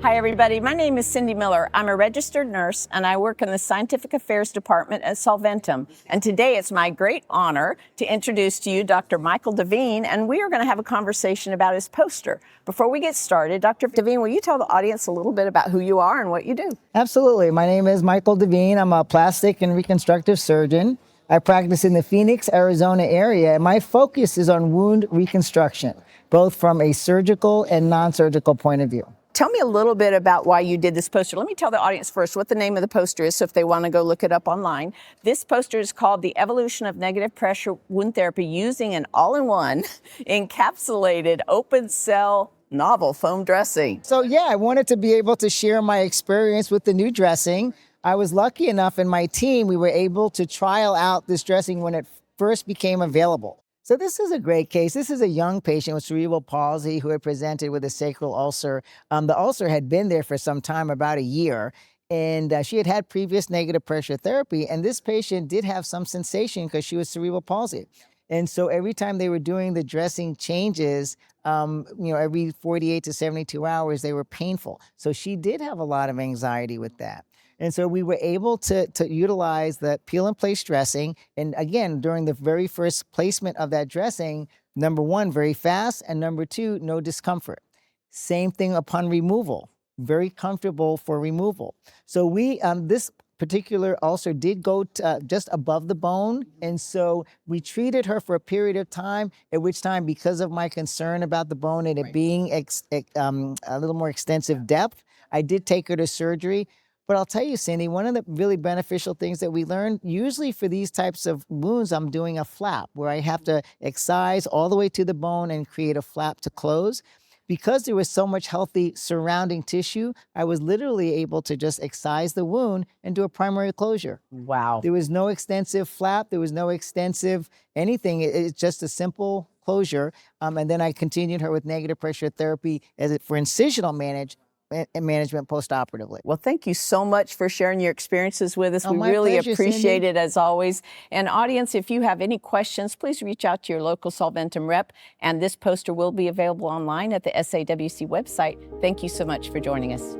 Hi, everybody. My name is Cindy Miller. I'm a registered nurse, and I work in the Scientific Affairs Department at Solventum. And today it's my great honor to introduce to you Dr. Michael Desvigne, and we are going to have a conversation about his poster. Before we get started, Dr. Desvigne, will you tell the audience a little bit about who you are and what you do? Absolutely. My name is Michael Desvigne. I'm a plastic and reconstructive surgeon. I practice in the Phoenix, Arizona area, and my focus is on wound reconstruction, both from a surgical and non-surgical point of view. Tell me a little bit about why you did this poster. Let me tell the audience first what the name of the poster is, so if they want to go look it up online. This poster is called The Evolution of Negative Pressure Wound Therapy Using an All-in-One Encapsulated Open Cell Novel Foam Dressing. So yeah, I wanted to be able to share my experience with the new dressing. I was lucky enough in my team, we were able to trial out this dressing when it first became available. So this is a great case. This is a young patient with cerebral palsy who had presented with a sacral ulcer. The ulcer had been there for some time, about a year, and she had had previous negative pressure therapy. And this patient did have some sensation because she was cerebral palsy. And so every time they were doing the dressing changes, every 48 to 72 hours, they were painful. So she did have a lot of anxiety with that. And so we were able to utilize the peel and place dressing. And again, during the very first placement of that dressing, number one, very fast. And number two, no discomfort. Same thing upon removal, very comfortable for removal. So this particular ulcer did go just above the bone. And so we treated her for a period of time, at which time, because of my concern about the bone and it being a little more extensive depth, I did take her to surgery. But I'll tell you, Cindy, one of the really beneficial things that we learned, usually for these types of wounds, I'm doing a flap where I have to excise all the way to the bone and create a flap to close. Because there was so much healthy surrounding tissue, I was literally able to just excise the wound and do a primary closure. Wow. There was no extensive flap. There was no extensive anything. It's just a simple closure. And then I continued her with negative pressure therapy for incisional management postoperatively. Well, thank you so much for sharing your experiences with us. Oh, we my really pleasure, appreciate Cindy. it as always. And audience, if you have any questions, please reach out to your local Solventum rep. And this poster will be available online at the SAWC website. Thank you so much for joining us.